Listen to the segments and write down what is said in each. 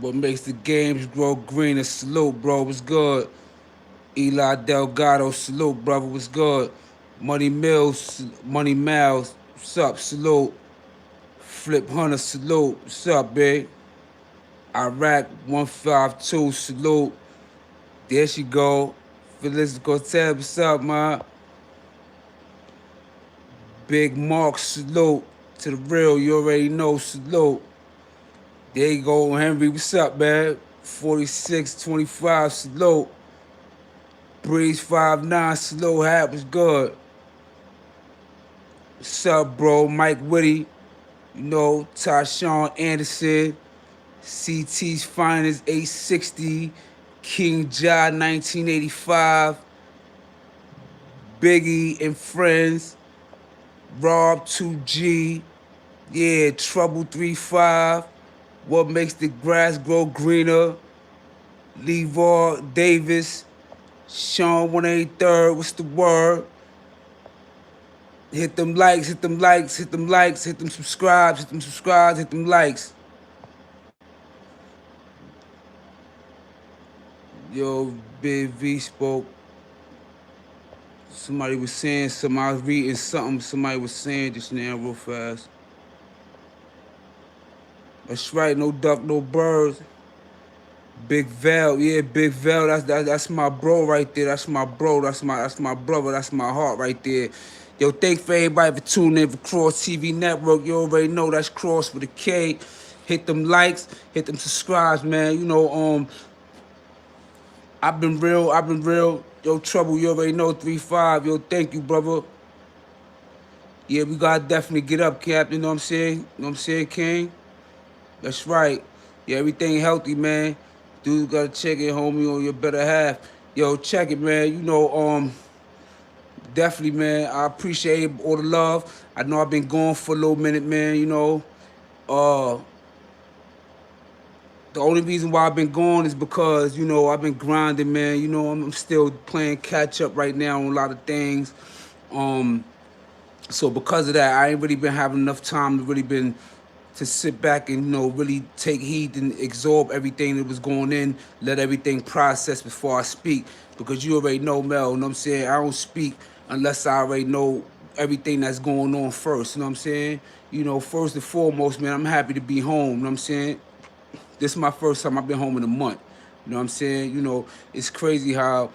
What makes the games grow greener? Salute, bro. What's good? Eli Delgado, salute, brother. What's good? Money Mills, Money Miles, what's up? Salute. Flip Hunter, salute. What's up, big? Iraq 152, salute. There she go. Phyllis Cortez, what's up, man? Big Mark, salute. To the real, you already know, salute. There you go, Henry, what's up, man? 4625, salute. Breeze 59, salute, hat was good. What's up, bro? Mike Whitty, you know, Tyshawn Anderson, CT's Finest 860, King Ja 1985, Biggie and Friends, Rob 2G, yeah, Trouble 35, What Makes the Grass Grow Greener, Levar Davis, Sean 183rd, what's the word? Hit them likes, hit them likes, hit them likes, hit them subscribes, hit them subscribes, hit them likes. Yo, Big V spoke. Somebody was saying something. I was reading something somebody was saying just now real fast. That's right, no duck, no birds. Big Val, yeah, Big Val. That's my bro right there. That's my bro. That's my brother. That's my heart right there. Yo, thanks for everybody for tuning in for Kross TV Network. You already know that's Kross with a K. Hit them likes, hit them subscribes, man. You know, I've been real. Yo, Trouble, you already know, 3-5. Yo, thank you, brother. Yeah, we gotta definitely get up, Captain. You know what I'm saying? You know what I'm saying, King? That's right. Yeah, everything healthy, man. Dude, gotta check it, homie, on your better half. Yo, check it, man. You know, definitely, man. I appreciate all the love. I know I've been gone for a little minute, man. You know, uh, the only reason why I've been gone is because, you know, I've been grinding, man. You know, I'm still playing catch up right now on a lot of things. So because of that, I ain't really been having enough time to really been to sit back and, you know, really take heed and absorb everything that was going in, let everything process before I speak. Because you already know, Mel, you know what I'm saying? I don't speak unless I already know everything that's going on first, you know what I'm saying? You know, first and foremost, man, I'm happy to be home, you know what I'm saying? This is my first time I've been home in a month. You know what I'm saying? You know, it's crazy how,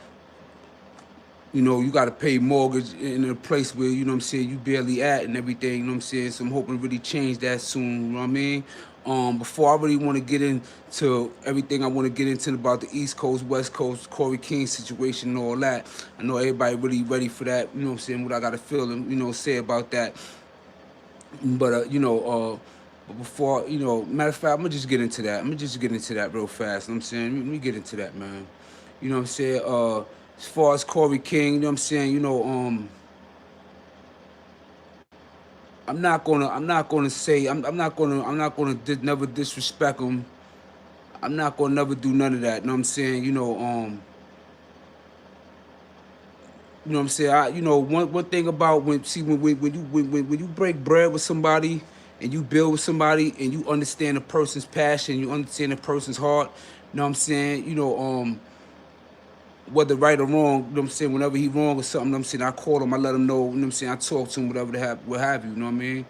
you know, you got to pay mortgage in a place where, you know what I'm saying, you barely at and everything, you know what I'm saying? So I'm hoping to really change that soon, you know what I mean? Before I really want to get into everything I want to get into about the East Coast, West Coast, Corey King situation and all that, I know everybody really ready for that, you know what I'm saying, what I got to feel and, you know, say about that. But, but before, you know, matter of fact, I'm going to just get into that. I'm going to just get into that real fast, you know what I'm saying? Let me get into that, man. You know what I'm saying? As far as Corey King, you know what I'm saying, you know, I'm not gonna say, I'm not gonna never disrespect him. I'm not gonna never do none of that. You know what I'm saying? You know what I'm saying? You know, one thing about when you break bread with somebody and you build with somebody and you understand a person's passion, you understand a person's heart. You know what I'm saying? Whether right or wrong, you know what I'm saying, whenever he wrong or something, you know what I'm saying, I call him, I let him know, you know what I'm saying, I talk to him, whatever what have you, you know what I mean?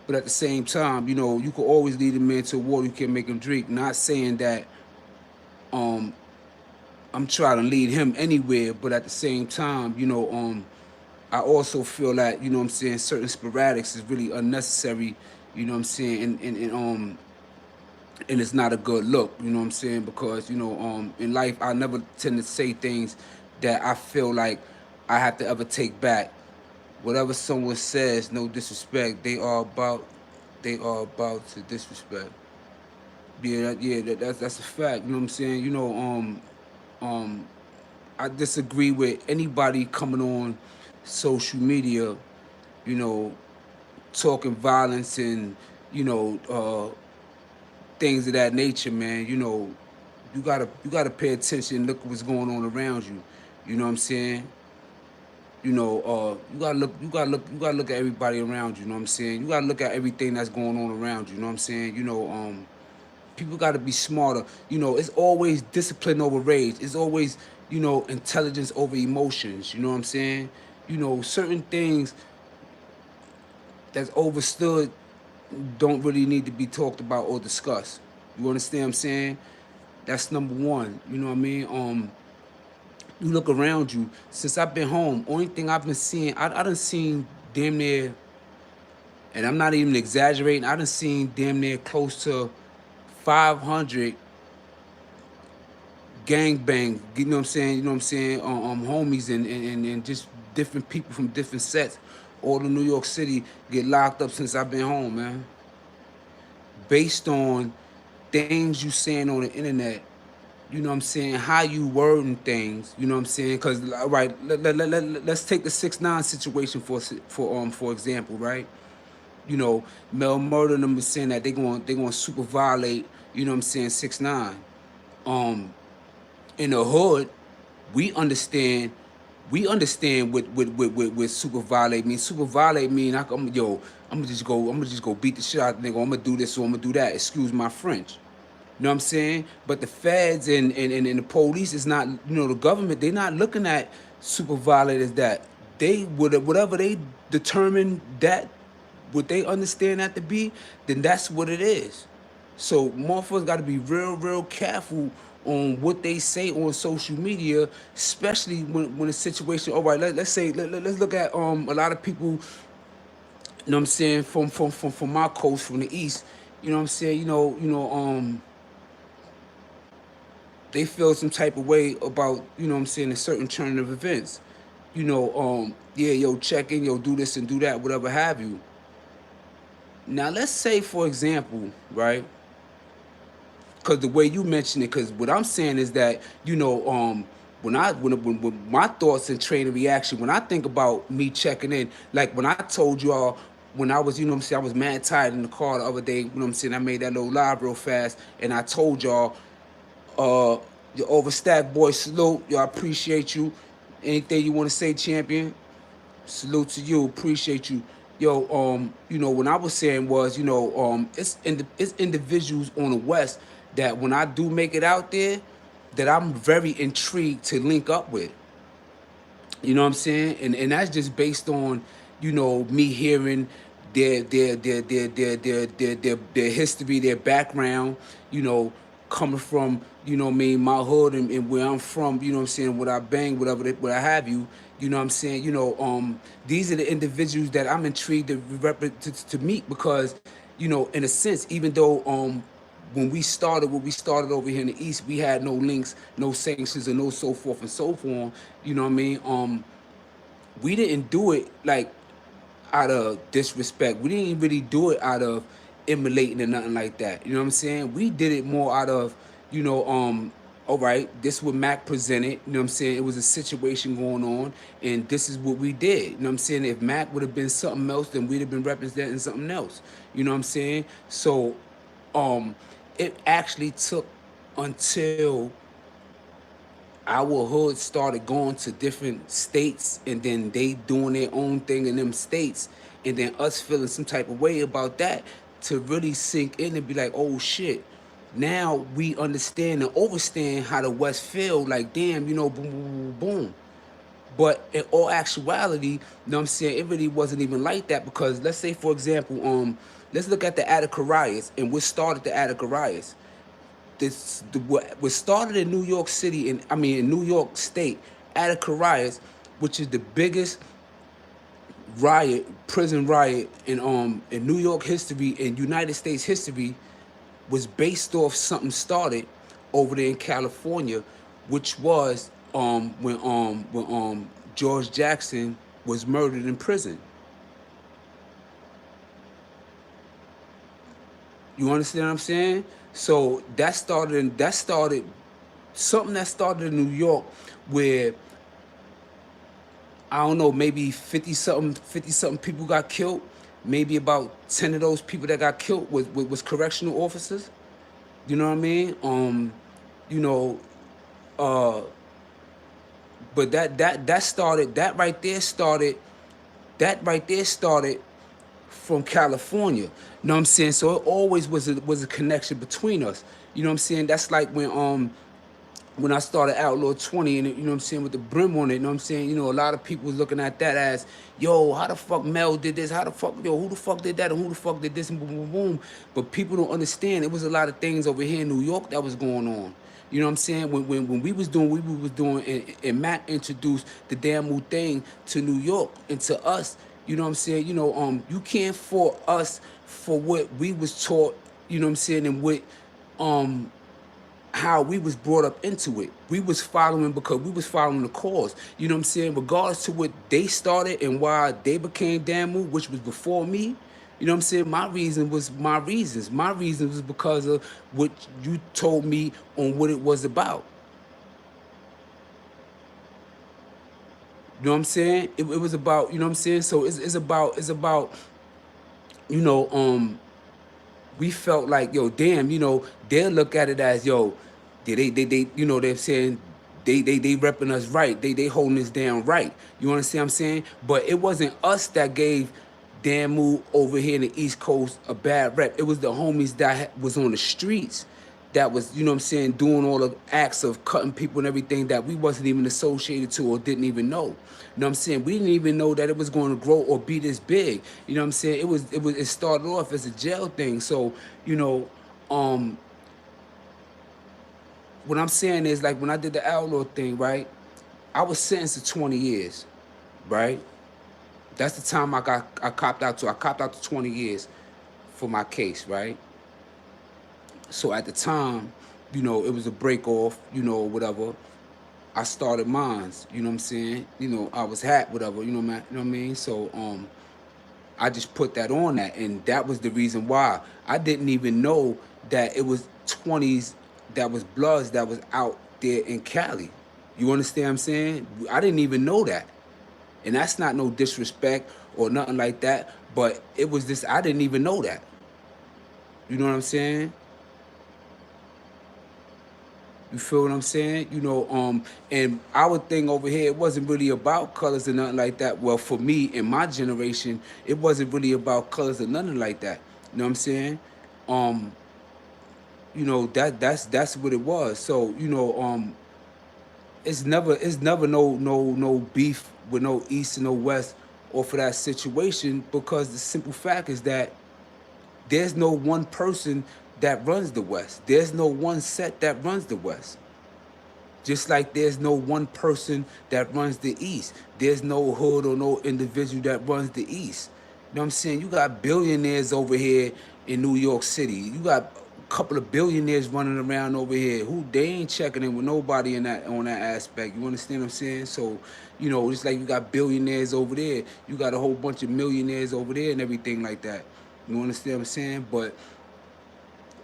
But at the same time, you know, you can always lead a man to water, you can make him drink. Not saying that um I'm trying to lead him anywhere, but at the same time, I also feel that, you know what I'm saying, certain sporadics is really unnecessary, you know what I'm saying, and it's not a good look, you know what I'm saying? Because, in life, I never tend to say things that I feel like I have to ever take back. Whatever someone says, no disrespect, they are about to disrespect. Yeah, that's a fact. You know what I'm saying? Um, I disagree with anybody coming on social media, you know, talking violence and you know things of that nature, man. You gotta pay attention and look what's going on around you. You know what I'm saying? You gotta look at everybody around you. You know what I'm saying? You gotta look at everything that's going on around you. You know what I'm saying? People got to be smarter. You know, it's always discipline over rage. It's always, you know, intelligence over emotions. You know what I'm saying? You know, certain things that's overstood don't really need to be talked about or discussed. You understand what I'm saying? That's number one. You know what I mean? You look around you. Since I've been home, only thing I've been seeing, I done seen damn near, and I'm not even exaggerating, I done seen damn near close to 500 gangbang, you know what I'm saying? You know what I'm saying? Homies and just different people from different sets. All of New York City get locked up since I've been home, man. Based on things you saying on the internet, you know what I'm saying, how you wording things, you know what I'm saying? Because, all right, let's take the 6ix9ine situation for example, right? You know, Mel Murder and them was saying that they gonna super violate, you know what I'm saying, 6ix9ine. Um, in the hood, we understand what super violate means. Super violate mean I'm gonna just go beat the shit out of the nigga. I'm gonna do this or I'm gonna do that. Excuse my French. You know what I'm saying? But the feds and the police is not, you know, the government, they not looking at super violate as that. They whatever they determine that, what they understand that to be, then that's what it is. So motherfuckers got to be real careful on what they say on social media, especially when a situation. All right, let's say let's look at a lot of people. You know what I'm saying, from my coast, from the east. You know what I'm saying. They feel some type of way about, you know what I'm saying, a certain turn of events. Yeah, yo, check in, yo, do this and do that, whatever have you. Now, let's say, for example, right? Because the way you mentioned it, because what I'm saying is that, when my thoughts and train and reaction, when I think about me checking in, like when I told y'all, when I was, you know what I'm saying, I was mad tired in the car the other day, you know what I'm saying, I made that little live real fast, and I told y'all, your overstacked boy, salute. Y'all, appreciate you. Anything you want to say, champion? Salute to you. Appreciate you. Yo, when I was saying was, it's individuals on the West that when I do make it out there, that I'm very intrigued to link up with. You know what I'm saying? And that's just based on, me hearing their history, their background, coming from, my hood and where I'm from, you know what I'm saying, what I bang, what I have you, you know what I'm saying, these are the individuals that I'm intrigued to meet because, in a sense, even though when we started what we started over here in the East, we had no links, no sanctions, and no so forth and so on. You know what I mean? We didn't do it like out of disrespect. We didn't really do it out of emulating or nothing like that. You know what I'm saying? We did it more out of, all right, this is what Mac presented. You know what I'm saying? It was a situation going on, and this is what we did. You know what I'm saying? If Mac would have been something else, then we'd have been representing something else. You know what I'm saying? So, it actually took until our hood started going to different states and then they doing their own thing in them states and then us feeling some type of way about that to really sink in and be like, oh shit, now we understand and overstand how the West feel, like damn, boom, boom, boom, boom. But in all actuality, you know what I'm saying, it really wasn't even like that because let's say, for example, let's look at the Attica riots and what started the Attica riots. What was started in New York City, in New York State, Attica riots, which is the biggest prison riot in New York history, in United States history, was based off something started over there in California, which was when George Jackson was murdered in prison. You understand what I'm saying? So something that started in New York where I don't know, maybe 50 something people got killed. Maybe about 10 of those people that got killed was correctional officers. You know what I mean? You know, uh but that right there started from California. You know what I'm saying? So it always was a connection between us. You know what I'm saying? That's like when I started Outlaw 20 and, you know what I'm saying, with the brim on it, you know what I'm saying? You know, a lot of people was looking at that as, yo, how the fuck Mel did this? How the fuck, yo, who the fuck did that? And who the fuck did this? And boom, boom, boom. But people don't understand. It was a lot of things over here in New York that was going on. You know what I'm saying? When we was doing what we was doing, and Mac introduced the damn new thing to New York and to us, you know what I'm saying? You know, you can't fault us for what we was taught, you know what I'm saying, and what, how we was brought up into it. We was following because we was following the cause. You know what I'm saying? Regardless to what they started and why they became Damu, which was before me, you know what I'm saying? My reason was my reasons. My reason was because of what you told me on what it was about. You know what I'm saying? It was about, you know what I'm saying? So it's about, you know, we felt like, yo, damn, you know, they'll look at it as, yo, they you know, they're saying they repping us right. They holding us down right. You understand what I'm saying? But it wasn't us that gave Damu over here in the East Coast a bad rep. It was the homies that was on the streets that was, you know what I'm saying, doing all the acts of cutting people and everything that we wasn't even associated to or didn't even know. You know what I'm saying? We didn't even know that it was going to grow or be this big. You know what I'm saying? It started off as a jail thing. So, you know, what I'm saying is, like, when I did the Outlaw thing, right? I was sentenced to 20 years, right? That's the time I copped out to. I copped out to 20 years for my case, right? So at the time, you know, it was a break off, you know, whatever. I started mines, you know what I'm saying? You know, I was hat, whatever, you know, man, you know what I mean? So I just put that on that, and that was the reason why. I didn't even know that it was 20s that was Bloods that was out there in Cali. You understand what I'm saying? I didn't even know that. And that's not no disrespect or nothing like that, but it was this, I didn't even know that. You know what I'm saying? You feel what I'm saying? You know, and our thing over here, it wasn't really about colors or nothing like that. Well, for me, in my generation, it wasn't really about colors or nothing like that. You know what I'm saying? Um, you know, that's what it was. So, you know, it's never no beef with no East and no West or for that situation, because the simple fact is that there's no one person that runs the West. There's no one set that runs the West. Just like there's no one person that runs the East. There's no hood or no individual that runs the East. You know what I'm saying? You got billionaires over here in New York City. You got a couple of billionaires running around over here who they ain't checking in with nobody in that on that aspect. You understand what I'm saying? So, you know, it's like you got billionaires over there. You got a whole bunch of millionaires over there and everything like that. You understand what I'm saying? But,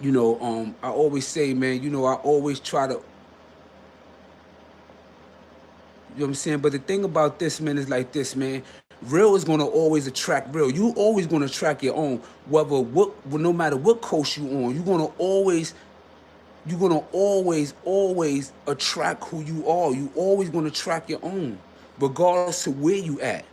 you know, I always say, man, you know, I always try to, you know what I'm saying? But the thing about this, man, is like this, man. Real is gonna always attract real. You always gonna attract your own. Whether what, no matter what coast you on, you're gonna always attract who you are. You always gonna attract your own, regardless of where you at.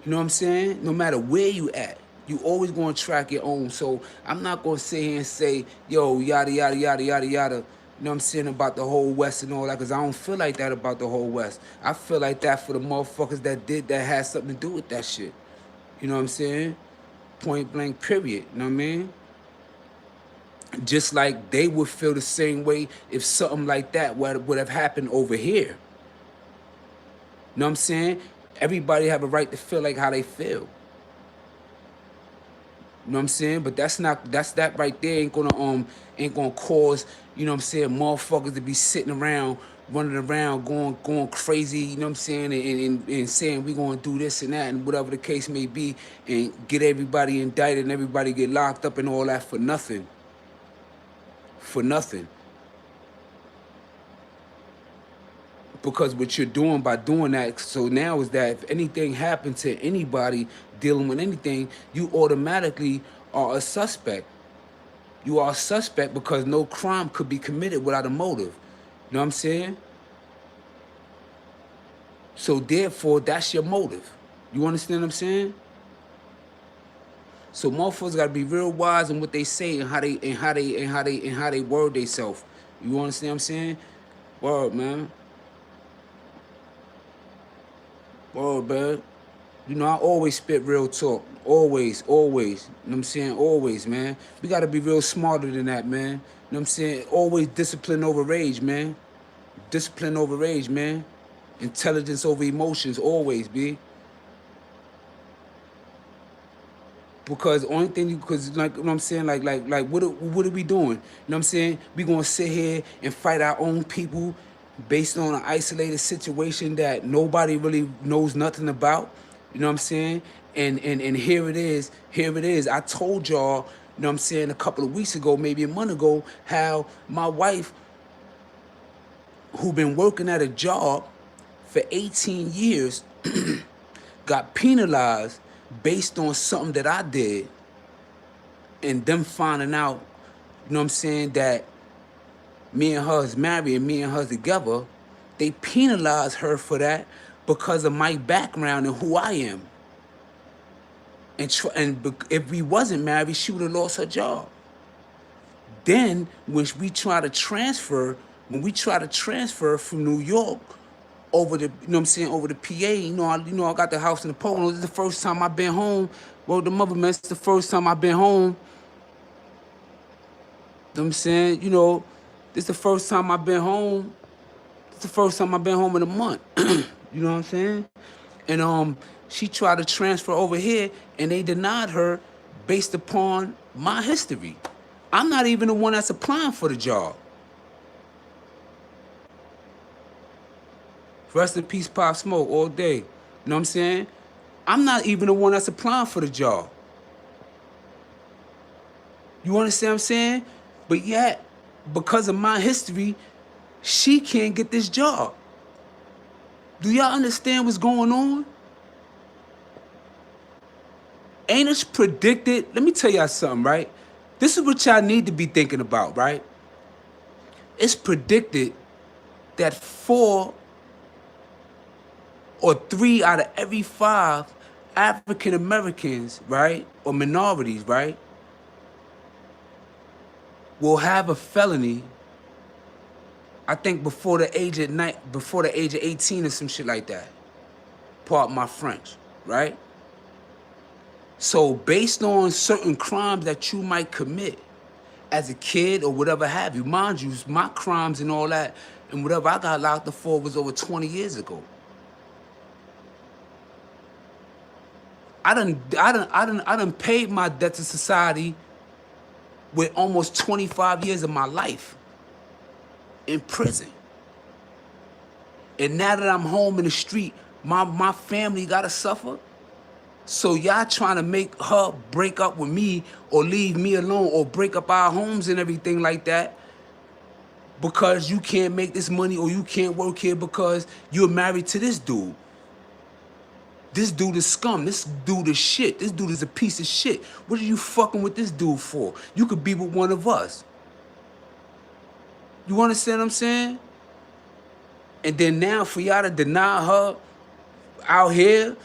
You know what I'm saying? No matter where you at, you always gonna track your own. So I'm not gonna sit here and say, yo, yada yada yada yada yada. You know what I'm saying about the whole West and all that, because I don't feel like that about the whole West. I feel like that for the motherfuckers that had something to do with that shit. You know what I'm saying? Point blank, period. You know what I mean? Just like they would feel the same way if something like that would have happened over here. You know what I'm saying? Everybody have a right to feel like how they feel. You know what I'm saying? But that right there ain't gonna cause, you know what I'm saying, motherfuckers to be sitting around, running around, going crazy, you know what I'm saying, and saying we gonna do this and that and whatever the case may be, and get everybody indicted and everybody get locked up and all that for nothing. For nothing. Because what you're doing by doing that, so now is that if anything happened to anybody dealing with anything, you automatically are a suspect. You are a suspect because no crime could be committed without a motive. You know what I'm saying? So therefore, that's your motive. You understand what I'm saying? So motherfuckers gotta be real wise in what they say and how they word themselves. You understand what I'm saying? Word, man. Word, man. You know, I always spit real talk. Always, always. You know what I'm saying? Always, man. We gotta be real smarter than that, man. You know what I'm saying? Always discipline over rage, man. Discipline over rage, man. Intelligence over emotions, always, B. Because only thing because like you know what I'm saying, like what are we doing? You know what I'm saying? We gonna sit here and fight our own people based on an isolated situation that nobody really knows nothing about. You know what I'm saying? And here it is, here it is. I told y'all, you know what I'm saying, a couple of weeks ago, maybe a month ago, how my wife, who been working at a job for 18 years, got penalized based on something that I did, and them finding out, you know what I'm saying, that me and her is married and me and her together, they penalized her for that because of my background and who I am. And if we wasn't married, she would have lost her job. Then when we try to transfer, from New York over the, you know what I'm saying, over the PA, I got the house in the Poland. This is the first time I've been home. Well, the mother, man, it's the first time I've been home. You know what I'm saying? This is the first time I've been home. It's the first time I've been home in a month. You know what I'm saying? And she tried to transfer over here, and they denied her based upon my history. I'm not even the one that's applying for the job. Rest in peace, Pop Smoke, all day. You know what I'm saying? I'm not even the one that's applying for the job. You understand what I'm saying? But yet, because of my history, she can't get this job. Do y'all understand what's going on? Ain't it predicted? Let me tell y'all something, right? This is what y'all need to be thinking about, right? It's predicted that 4 or 3 out of every 5 African Americans, right, or minorities, right, will have a felony, I think before the age of 18 or some shit like that. Pardon my French, right? So based on certain crimes that you might commit as a kid or whatever have you, mind you, my crimes and all that and whatever I got locked up for was over 20 years ago. I done paid my debt to society with almost 25 years of my life in prison. And now that I'm home in the street, my family gotta suffer. So y'all trying to make her break up with me or leave me alone or break up our homes and everything like that because you can't make this money or you can't work here because you're married to this dude. This dude is scum. This dude is shit. This dude is a piece of shit. What are you fucking with this dude for? You could be with one of us. You understand what I'm saying? And then now for y'all to deny her out here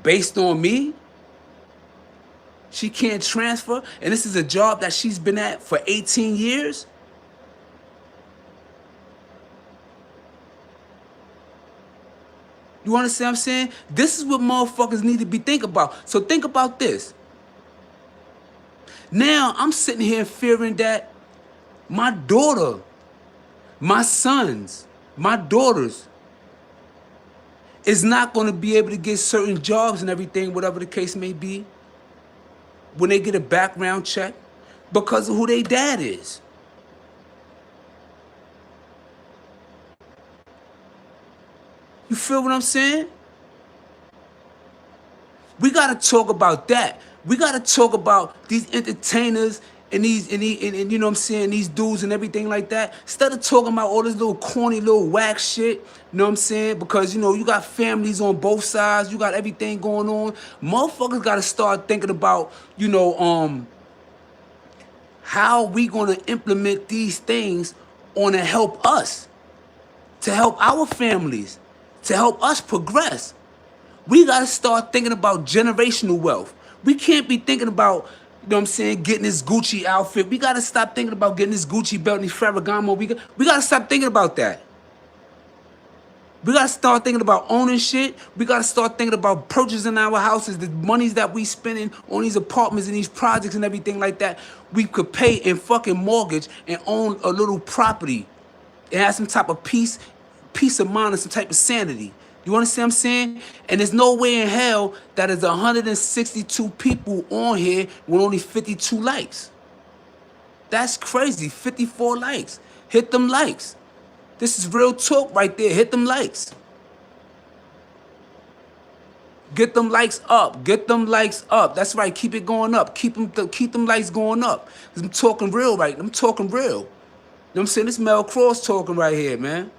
based on me, she can't transfer, and this is a job that she's been at for 18 years? You understand what I'm saying? This is what motherfuckers need to be thinking about. So think about this. Now I'm sitting here fearing that my daughter, my sons, my daughters is not going to be able to get certain jobs and everything, whatever the case may be, when they get a background check because of who their dad is. You feel what I'm saying? We gotta talk about that. We gotta talk about these entertainers and these and you know what I'm saying, these dudes and everything like that. Instead of talking about all this little corny little whack shit, you know what I'm saying? Because you got families on both sides, you got everything going on. Motherfuckers gotta start thinking about, how we gonna implement these things on to help us, to help our families, to help us progress. We gotta start thinking about generational wealth. We can't be thinking about, you know what I'm saying, getting this Gucci outfit. We gotta stop thinking about getting this Gucci belt and this Ferragamo. We gotta stop thinking about that. We gotta start thinking about owning shit. We gotta start thinking about purchasing our houses, the monies that we spending on these apartments and these projects and everything like that. We could pay in fucking mortgage and own a little property. It has some type of peace of mind and some type of sanity. You understand what I'm saying? And there's no way in hell that is 162 people on here with only 52 likes. That's crazy. 54 likes. Hit them likes. This is real talk right there. Hit them likes. Get them likes up. Get them likes up. That's right. Keep it going up. Keep them likes going up. 'Cause I'm talking real right. I'm talking real. You know what I'm saying? This Mel Kross talking right here, man.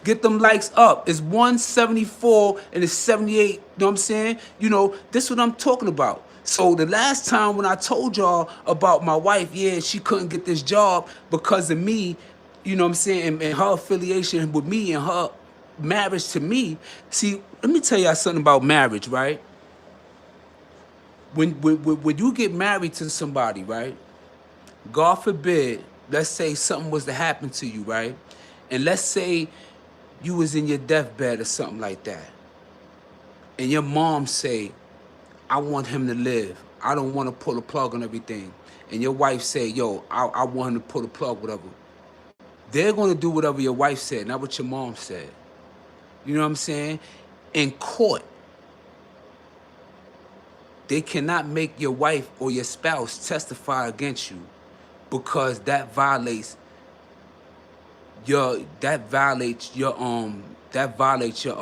Get them likes up. It's 174 and it's 78. You know what I'm saying? You know, this is what I'm talking about. So the last time when I told y'all about my wife, yeah, she couldn't get this job because of me, you know what I'm saying, and her affiliation with me and her marriage to me. See, let me tell y'all something about marriage, right? When you get married to somebody, right? God forbid, let's say something was to happen to you, right? And let's say you was in your deathbed or something like that. And your mom say, I want him to live. I don't want to pull a plug on everything. And your wife say, yo, I want him to pull a plug, whatever. They're going to do whatever your wife said, not what your mom said. You know what I'm saying? In court, they cannot make your wife or your spouse testify against you because that violates your vows. That violates your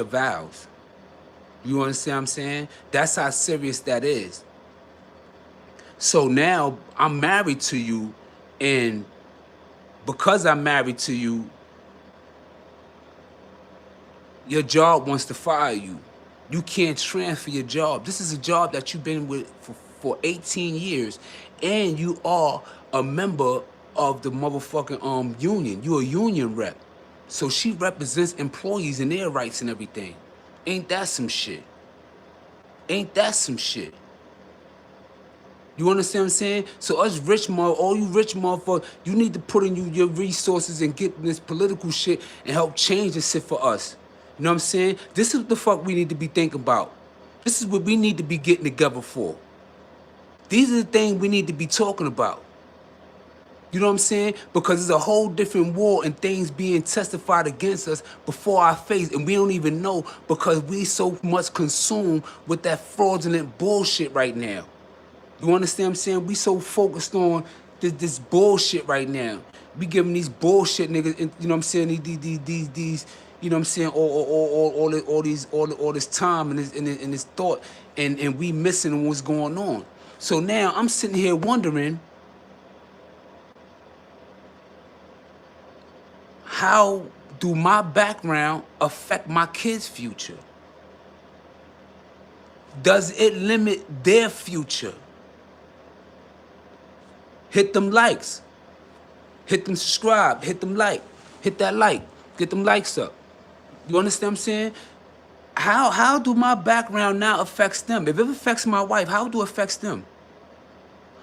vows. You understand what I'm saying? That's how serious that is. So now I'm married to you, and because I'm married to you, your job wants to fire you. You can't transfer your job. This is a job that you've been with for 18 years, and you are a member of the motherfucking union. You're a union rep. So she represents employees and their rights and everything. Ain't that some shit? Ain't that some shit? You understand what I'm saying? So us rich all you rich motherfuckers, you need to put in your resources and get this political shit and help change this shit for us. You know what I'm saying? This is what the fuck we need to be thinking about. This is what we need to be getting together for. These are the things we need to be talking about. You know what I'm saying? Because there's a whole different war and things being testified against us before our face, and we don't even know because we so much consumed with that fraudulent bullshit right now. You understand what I'm saying? We so focused on this bullshit right now. We giving these bullshit niggas, you know what I'm saying? These you know what I'm saying? All this time and this thought, and we missing what's going on. So now I'm sitting here wondering, how do my background affect my kids' future? Does it limit their future? Hit them likes. Hit them subscribe. Hit them like. Hit that like. Get them likes up. You understand what I'm saying? How do my background now affects them? If it affects my wife, how do it affects them?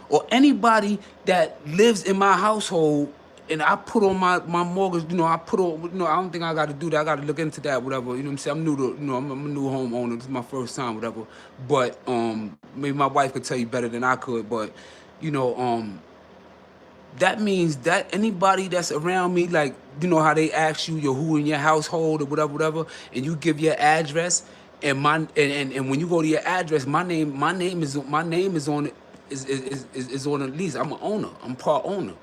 Or anybody that lives in my household and I put on my mortgage, you know, I don't think I got to do that. I got to look into that, whatever. You know what I'm saying? I'm new to, you know, I'm a new homeowner. This is my first time, whatever. But maybe my wife could tell you better than I could. But, you know, that means that anybody that's around me, like, you know how they ask you your who in your household or whatever, and you give your address, and and when you go to your address, my name is on it, is on the lease. I'm an owner. I'm part owner.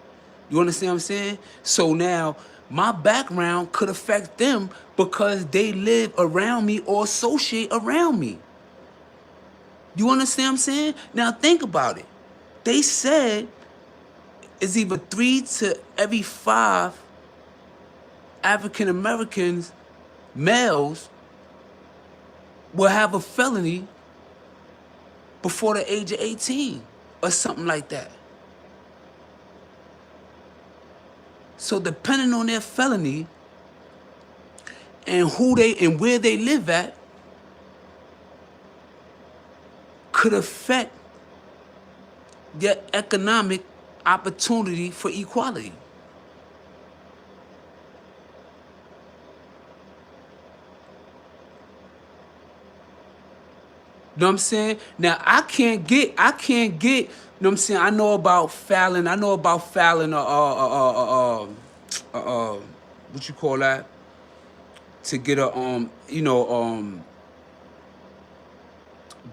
You understand what I'm saying? So now my background could affect them because they live around me or associate around me. You understand what I'm saying? Now think about it. They said it's either 3 to every 5 African Americans, males, will have a felony before the age of 18 or something like that. So depending on their felony and who they and where they live at could affect their economic opportunity for equality. You know what I'm saying? Now you know what I'm saying? I know about Fallon. I know about Fallon. What you call that? To get a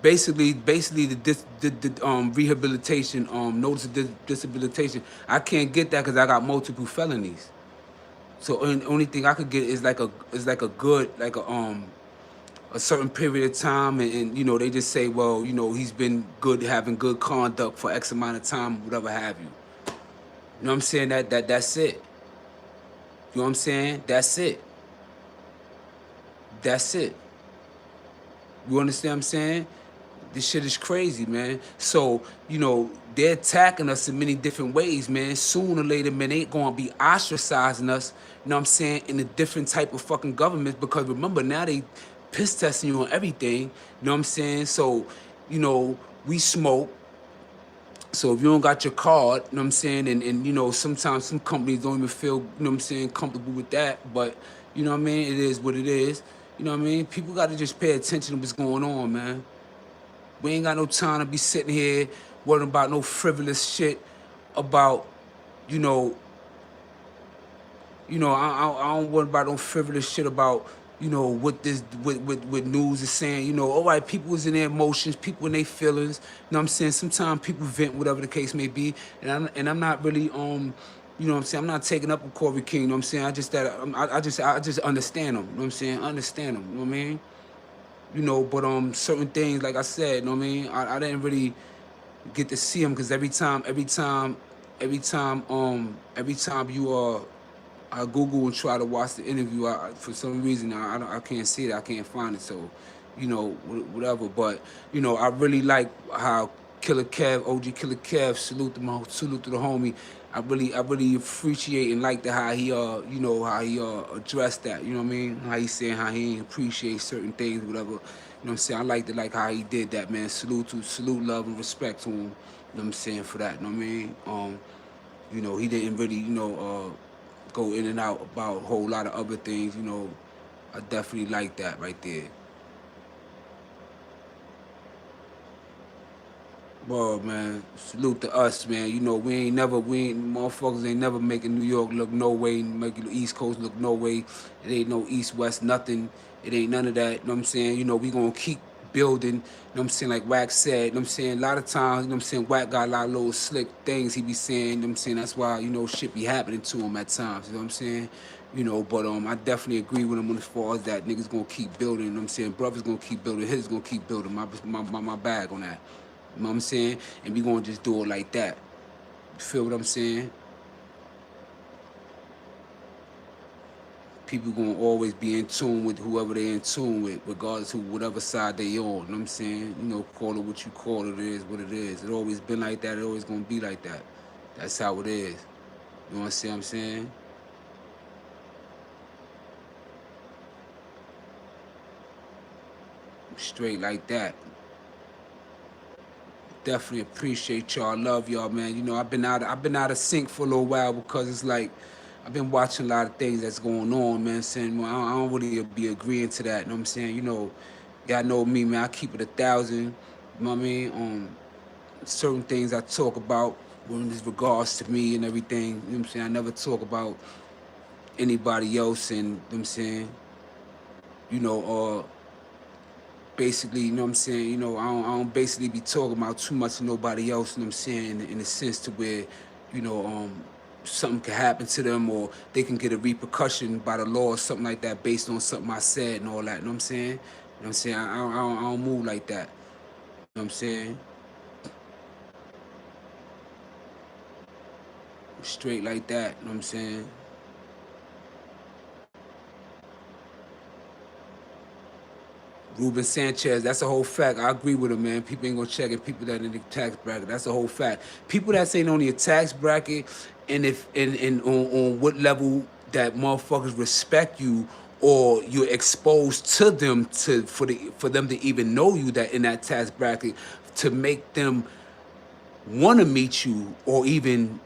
basically the rehabilitation notice of disabilitation. I can't get that because I got multiple felonies. So the only thing I could get is like a good like a certain period of time, and you know they just say, well, you know, he's been good, having good conduct for X amount of time, whatever have you. You know what I'm saying? That's it. You know what I'm saying? That's it. That's it. You understand what I'm saying? This shit is crazy, man. So, you know, they're attacking us in many different ways, man. Sooner or later, man, they gonna be ostracizing us, you know what I'm saying, in a different type of fucking government, because remember, now they piss testing you on everything, you know what I'm saying? So, you know, we smoke. So if you don't got your card, you know what I'm saying, and you know, sometimes some companies don't even feel, you know what I'm saying, comfortable with that, but you know what I mean, it is what it is. You know what I mean? People gotta just pay attention to what's going on, man. We ain't got no time to be sitting here worrying about no frivolous shit about, you know, I don't worry about no frivolous shit about, you know, what news is saying. You know, all right, people is in their emotions, people in their feelings. You know what I'm saying? Sometimes people vent, whatever the case may be, and I'm not really you know what I'm saying? I'm not taking up with Corey King. You know what I'm saying? I just understand him. You know what I'm saying? I understand him. You know what I mean? You know, but certain things, like I said, you know what I mean? I didn't really get to see him because every time you I Google and try to watch the interview, for some reason I can't see it, I can't find it. So, you know, whatever. But you know, I really like how Killer Kev, OG Killer Kev, salute to the homie. I really appreciate and like the how he you know, how he addressed that. You know what I mean? How he saying how he appreciate certain things, whatever. You know what I'm saying? I like how he did that, man. Salute, love, and respect to him. You know what I'm saying, for that. You know what I mean? You know, he didn't really, you know, go in and out about a whole lot of other things. You know, I definitely like that right there. Well, man, salute to us, man. You know, motherfuckers ain't never making New York look no way, making the East Coast look no way. It ain't no East, West, nothing. It ain't none of that, you know what I'm saying? You know, we gonna keep building, you know what I'm saying, like Wack said, you know what I'm saying? A lot of times, you know what I'm saying, Wack got a lot of little slick things he be saying, you know what I'm saying? That's why, you know, shit be happening to him at times, you know what I'm saying? You know, but I definitely agree with him as far as that niggas gonna keep building, you know what I'm saying? Brothers gonna keep building, his gonna keep building, my bag on that. You know what I'm saying? And we gonna just do it like that. You feel what I'm saying? People gonna always be in tune with whoever they in tune with, regardless of whatever side they on. You know what I'm saying? You know, call it what you call it. It is what it is. It always been like that. It always gonna be like that. That's how it is. You know what I'm saying? Straight like that. Definitely appreciate y'all. Love y'all, man. You know, I've been out of sync for a little while because it's like I've been watching a lot of things that's going on, man. Saying, well, I don't really be agreeing to that. You know what I'm saying? You know, y'all know me, man. I keep it 1,000. You know what I mean? Certain things I talk about when it's regards to me and everything. You know what I'm saying? I never talk about anybody else, and you know what I'm saying? You know, basically, you know what I'm saying, you know, I don't basically be talking about too much of nobody else, you know what I'm saying, in the sense to where, you know, something can happen to them or they can get a repercussion by the law or something like that based on something I said and all that, you know what I'm saying? You know what I'm saying? I don't move like that. You know what I'm saying? Straight like that, you know what I'm saying? Ruben Sanchez, that's a whole fact. I agree with him, man. People ain't gonna check it. People that in the tax bracket, that's a whole fact. People that's ain't on your tax bracket, and if and on what level that motherfuckers respect you, or you're exposed to them for them to even know you that in that tax bracket, to make them want to meet you or even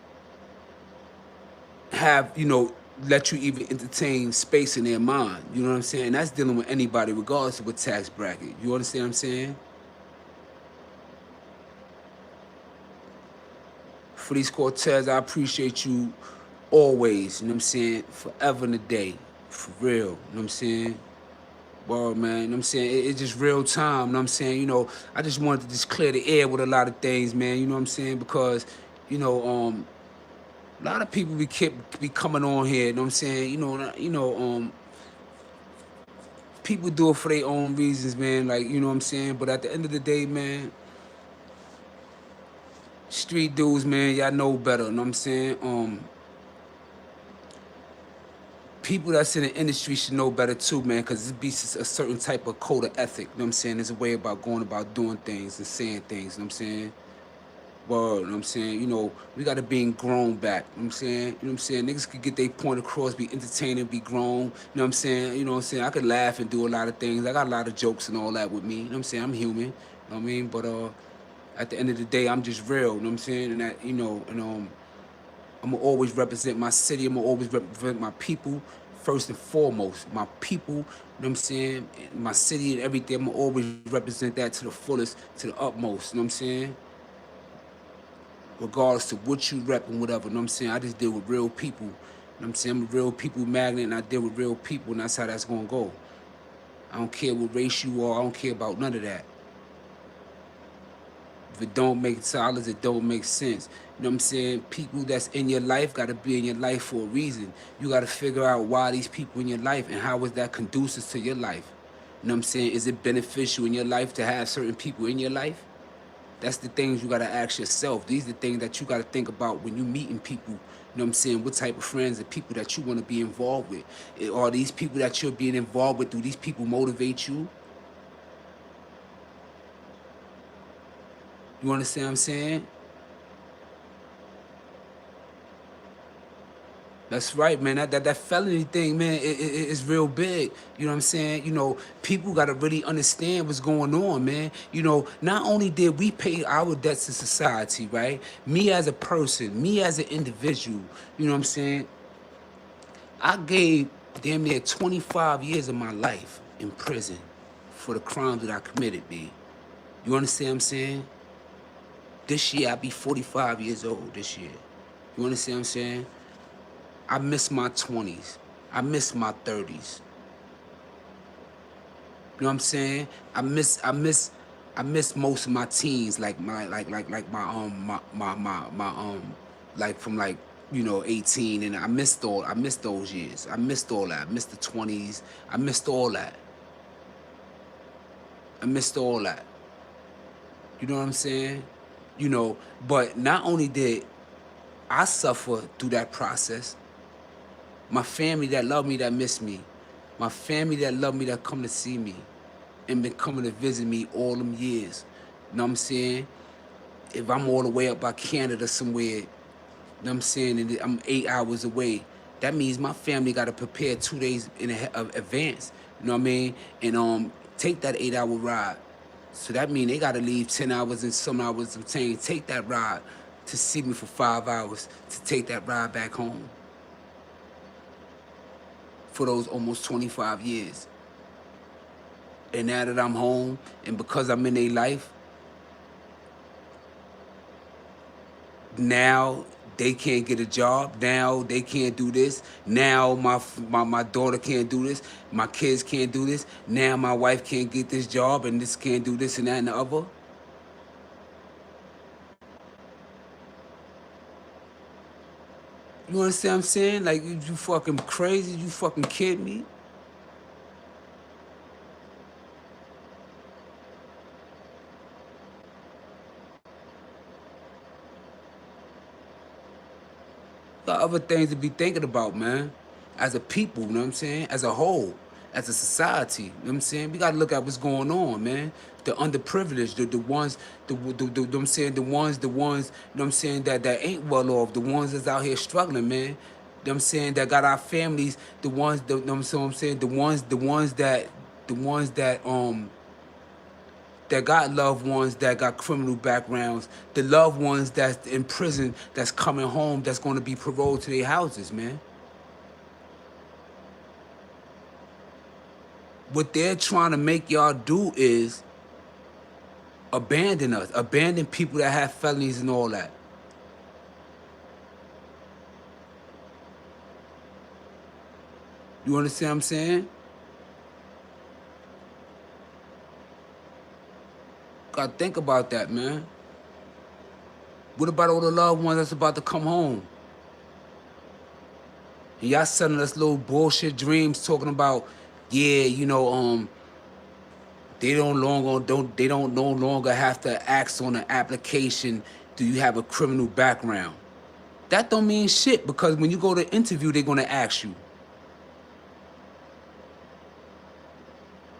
have, let you even entertain space in their mind. You know what I'm saying? That's dealing with anybody, regardless of what tax bracket. You understand what I'm saying? Felice Cortez, I appreciate you always, you know what I'm saying? Forever and a day. For real, you know what I'm saying? Word, man, you know what I'm saying? It's just real time, you know what I'm saying? I just wanted to just clear the air with a lot of things, man, you know what I'm saying? Because, a lot of people be coming on here, you know what I'm saying? People do it for their own reasons, man, like, you know what I'm saying? But at the end of the day, man, street dudes, man, y'all know better, you know what I'm saying? People that's in the industry should know better too, man, because it be a certain type of code of ethic, you know what I'm saying? There's a way about going about doing things and saying things, you know what I'm saying? Word, you know what I'm saying? We gotta be grown back, you know what I'm saying? You know what I'm saying? Niggas could get their point across, be entertaining, be grown, you know what I'm saying? You know what I'm saying? I could laugh and do a lot of things. I got a lot of jokes and all that with me, you know what I'm saying? I'm human, you know what I mean? But at the end of the day, I'm just real, you know what I'm saying? And that, I'm gonna always represent my city. I'm gonna always represent my people first and foremost. My people, you know what I'm saying? My city and everything. I'm gonna always represent that to the fullest, to the utmost. You know what I'm saying? Regardless to what you rep and whatever. You know what I'm saying? I just deal with real people. You know what I'm saying? I'm a real people magnet, and I deal with real people, and that's how that's gonna go. I don't care what race you are. I don't care about none of that. If it don't make dollars, it don't make sense. You know what I'm saying? People that's in your life got to be in your life for a reason. You got to figure out why these people in your life and how is that conducive to your life. You know what I'm saying? Is it beneficial in your life to have certain people in your life? That's the things you got to ask yourself. These are the things that you got to think about when you meeting people. You know what I'm saying? What type of friends and people that you want to be involved with? Are these people that you're being involved with, do these people motivate you? You understand what I'm saying? That's right, man. That felony thing, man, it's real big. You know what I'm saying? People got to really understand what's going on, man. Not only did we pay our debts to society, right? Me as a person, me as an individual, you know what I'm saying? I gave damn near 25 years of my life in prison for the crimes that I committed, man. You understand what I'm saying? This year, I'll be 45 years old this year. You understand what I'm saying? I miss my 20s. I miss my 30s. You know what I'm saying? I miss most of my teens, like like from 18, and I missed those years. I missed all that. I missed the 20s. I missed all that. I missed all that. You know what I'm saying? But not only did I suffer through that process, my family that love me, that miss me. My family that love me, that come to see me and been coming to visit me all them years. You know what I'm saying? If I'm all the way up by Canada somewhere, you know what I'm saying, and I'm 8 hours away, that means my family got to prepare 2 days in advance. You know what I mean? And take that 8 hour ride. So that means they got to leave 10 hours and some hours of time, take that ride to see me for 5 hours, to take that ride back home for those almost 25 years. And now that I'm home, and because I'm in their life, now they can't get a job. Now they can't do this. Now my daughter can't do this. My kids can't do this. Now my wife can't get this job, and this can't do this and that and the other. You understand what I'm saying? Like, you fucking crazy? You fucking kidding me? Got other things to be thinking about, man. As a people, you know what I'm saying? As a whole. as a society. You know what I'm saying? We gotta look at what's going on, man. The underprivileged, the ones, you know what I'm saying, the ones, you know what I'm saying, that ain't well off, the ones that's out here struggling, man. You know what I'm saying, that got our families, the ones, you know what I'm saying, the ones that got loved ones that got criminal backgrounds, the loved ones that's in prison, that's coming home, that's going to be paroled to their houses, man. What they're trying to make y'all do is abandon us, abandon people that have felonies and all that. You understand what I'm saying? Gotta think about that, man. What about all the loved ones that's about to come home? And y'all selling us little bullshit dreams talking about, yeah, you know, they don't no longer have to ask on an application, do you have a criminal background? That don't mean shit, because when you go to interview, they're gonna ask you.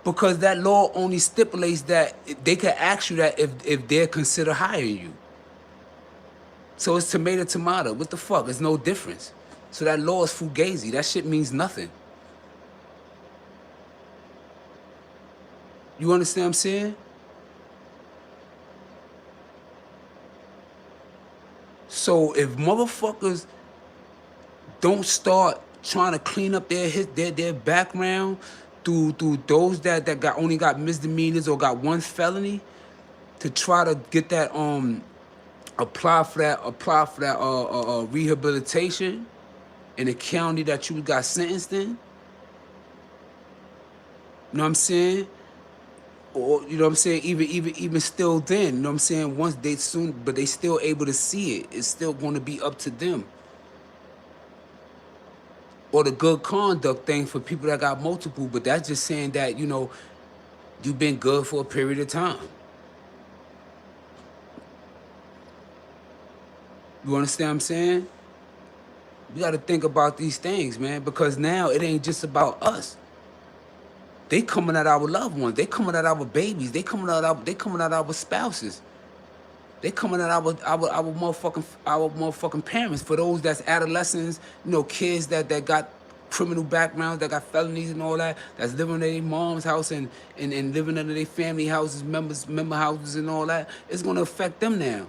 Because that law only stipulates that they can ask you that if they're consider hiring you. So it's tomato tomato. What the fuck? It's no difference. So that law is fugazi. That shit means nothing. You understand what I'm saying? So if motherfuckers don't start trying to clean up their background through those that got only got misdemeanors or got one felony, to try to get that apply for that rehabilitation in the county that you got sentenced in. You know what I'm saying? Or you know what I'm saying? Even still then, you know what I'm saying? Once they soon, but they still able to see it. It's still going to be up to them. Or the good conduct thing for people that got multiple, but that's just saying that, you know, you've been good for a period of time. You understand what I'm saying? We got to think about these things, man, because now it ain't just about us. They coming at our loved ones. They coming at our babies. They coming at our spouses. They coming at our motherfucking parents. For those that's adolescents, you know, kids that got criminal backgrounds, that got felonies and all that, that's living in their mom's house and living under their family houses, member houses and all that. It's gonna affect them now.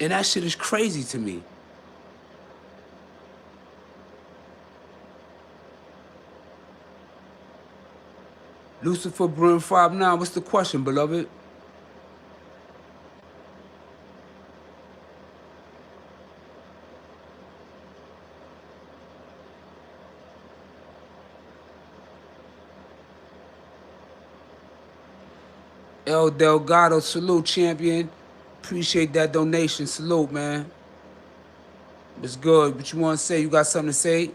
And that shit is crazy to me. Lucifer Brim 59, what's the question, beloved? El Delgado, salute, champion. Appreciate that donation. Salute, man. It's good. What you want to say? You got something to say?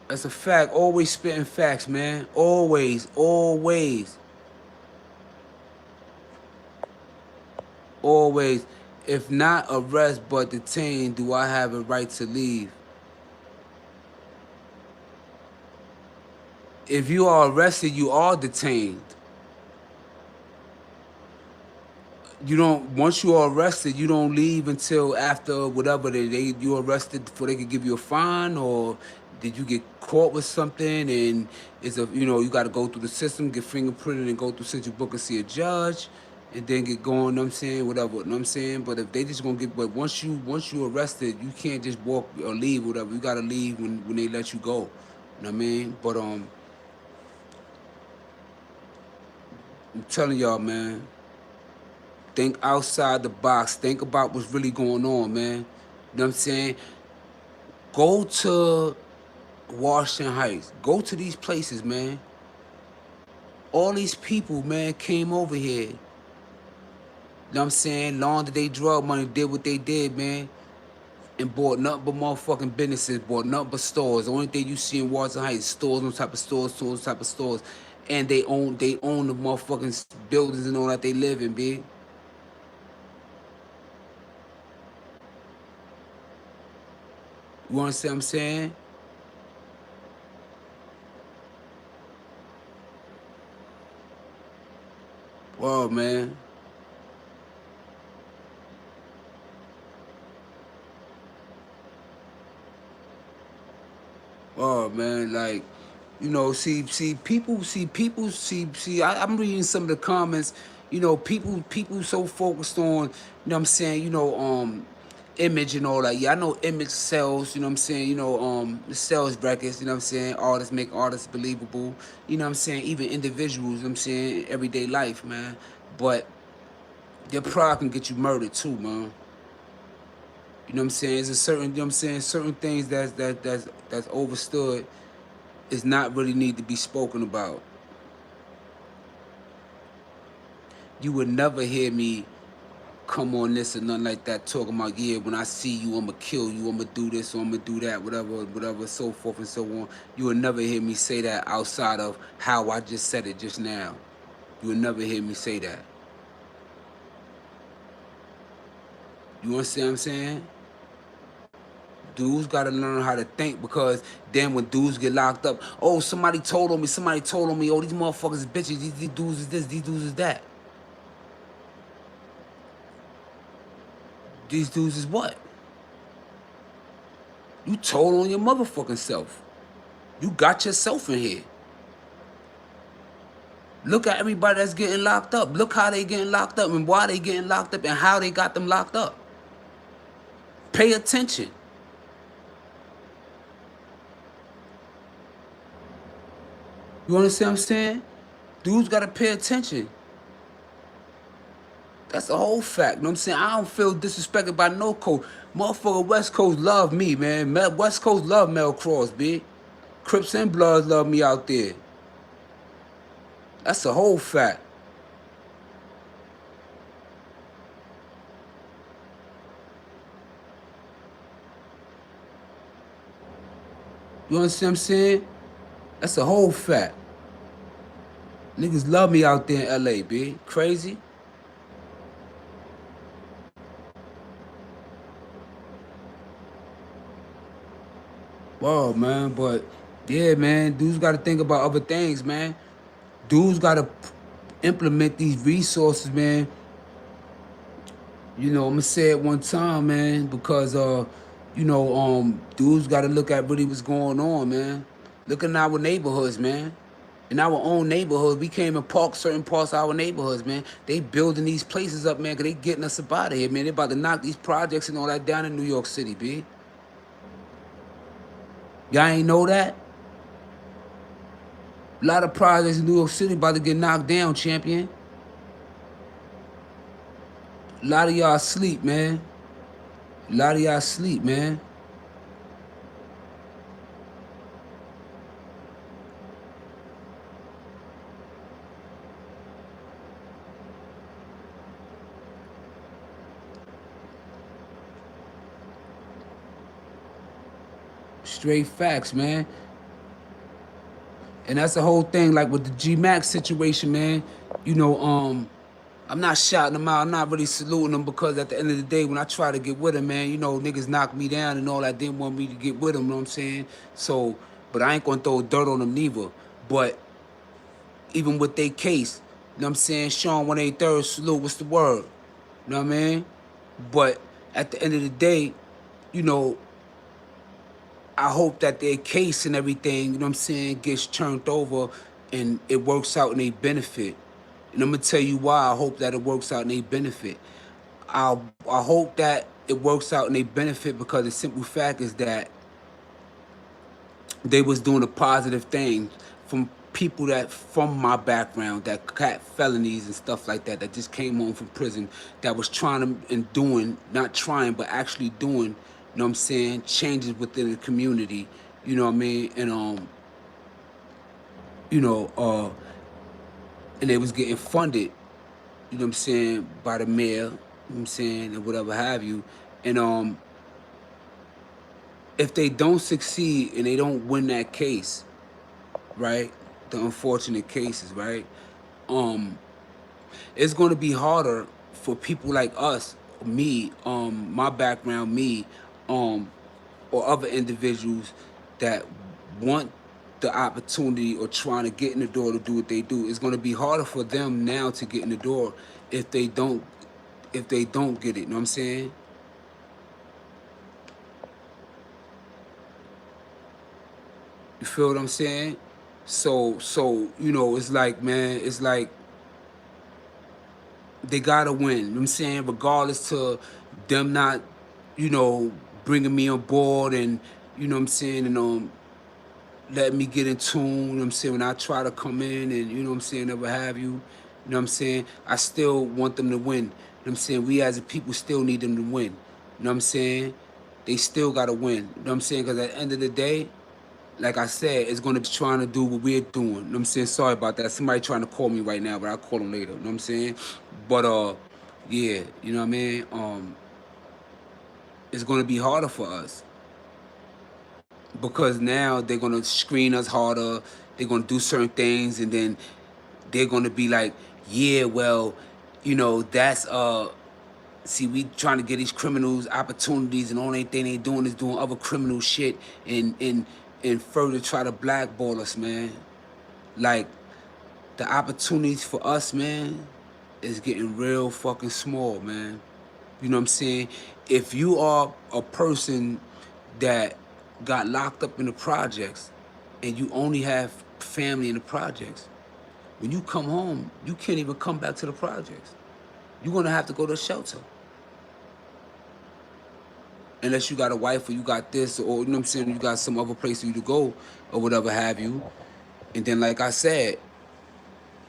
That's a fact. Always spitting facts, man. Always, always. Always. If not arrest but detain, do I have a right to leave? If you are arrested, you are detained. You don't, once you are arrested, you don't leave until after whatever you arrested before they could give you a fine, or did you get caught with something and it's a, you know, you got to go through the system, get fingerprinted and go through Central Book and see a judge and then get going, you know what I'm saying, whatever, you know what I'm saying? But if they just gonna get, but once you arrested, you can't just walk or leave, whatever. You got to leave when they let you go. You know what I mean? But I'm telling y'all, man, think outside the box. Think about what's really going on, man. You know what I'm saying? Go to Washington Heights. Go to these places, man. All these people, man, came over here. You know what I'm saying? Laundered their drug money, did what they did, man. And bought nothing but motherfucking businesses, bought nothing but stores. The only thing you see in Washington Heights, stores on top of stores, stores on top of stores. And they own the motherfucking buildings and all that they live in, big. You understand what I'm saying? Whoa, man. Oh man, like, you know, I'm reading some of the comments. You know, people so focused on, you know what I'm saying, image and all that. Yeah, I know image sells, you know what I'm saying, it sells records, you know what I'm saying, artists make artists believable, you know what I'm saying, even individuals, you know what I'm saying, everyday life, man. But your pride can get you murdered too, man. You know what I'm saying? There's a certain, you know what I'm saying, certain things that's overstood is not really need to be spoken about. You would never hear me come on this or nothing like that talking about, yeah, when I see you, I'ma kill you, I'ma do this or I'ma do that, whatever, so forth and so on. You would never hear me say that outside of how I just said it just now. You would never hear me say that. You understand what I'm saying? Dudes gotta learn how to think, because then when dudes get locked up, oh, somebody told on me, oh, these motherfuckers is bitches, these dudes is this, these dudes is that. These dudes is what? You told on your motherfucking self. You got yourself in here. Look at everybody that's getting locked up. Look how they getting locked up and why they getting locked up and how they got them locked up. Pay attention. You understand what I'm saying? Dudes gotta pay attention. That's the whole fact. You know what I'm saying? I don't feel disrespected by no coach. Motherfucker West Coast love me, man. West Coast love Mel Kross, B. Crips and Bloods love me out there. That's the whole fact. You understand what I'm saying? That's the whole fact. Niggas love me out there in LA, B. Crazy? Wow, man. But yeah, man, dudes got to think about other things, man. Dudes got to implement these resources, man. You know, I'm gonna say it one time, man, because dudes got to look at really what's going on, man. Look in our neighborhoods, man. In our own neighborhood, we came and parked certain parts of our neighborhoods, man. They building these places up, man, because they getting us up out of here, man. They about to knock these projects and all that down in New York City, B. Y'all ain't know that? A lot of projects in New York City about to get knocked down, champion. A lot of y'all sleep, man. A lot of y'all sleep, man. Straight facts, man. And that's the whole thing, like with the G Max situation, man. You know, I'm not shouting them out. I'm not really saluting them, because at the end of the day, when I try to get with them, man, niggas knocked me down and all that. Didn't want me to get with them, you know what I'm saying? So, but I ain't gonna throw dirt on them neither. But even with their case, you know what I'm saying? Sean 183rd, salute, what's the word? You know what I mean? But at the end of the day, you know, I hope that their case and everything, you know what I'm saying, gets turned over and it works out in their benefit. And I'm gonna tell you why I hope that it works out in their benefit. I hope that it works out in their benefit, because the simple fact is that they was doing a positive thing from people that from my background that got felonies and stuff like that just came home from prison, that was trying to and doing, not trying but actually doing, you know what I'm saying, changes within the community, you know what I mean, and you know uh and they was getting funded, you know what I'm saying, by the mayor, you know what I'm saying, and whatever have you. And if they don't succeed and they don't win that case, right? The unfortunate cases, right? Um, it's going to be harder for people like us, me, my background, me, or other individuals that want the opportunity or trying to get in the door to do what they do. It's going to be harder for them now to get in the door if they don't get it. You know what I'm saying? You feel what I'm saying? So you know, it's like, man, it's like they gotta win. You know what I'm saying? Regardless to them not, you know, bringing me on board and, you know what I'm saying, and letting me get in tune, you know what I'm saying, when I try to come in and, you know what I'm saying, never have you, you know what I'm saying, I still want them to win. You know what I'm saying? We as a people still need them to win. You know what I'm saying? They still gotta win. You know what I'm saying? Because at the end of the day, like I said, it's gonna be trying to do what we're doing. You know what I'm saying? Sorry about that. Somebody trying to call me right now, but I'll call them later. You know what I'm saying? But yeah, you know what I mean? It's gonna be harder for us because now they're gonna screen us harder. They're gonna do certain things, and then they're gonna be like, yeah, well, you know, that's see, we trying to get these criminals opportunities, and only thing they doing is doing other criminal shit, and further try to blackball us, man. Like, the opportunities for us, man, is getting real fucking small, man. You know what I'm saying? If you are a person that got locked up in the projects and you only have family in the projects, when you come home, you can't even come back to the projects. You're gonna have to go to a shelter. Unless you got a wife or you got this, or you know what I'm saying, you got some other place for you to go or whatever have you. And then, like I said,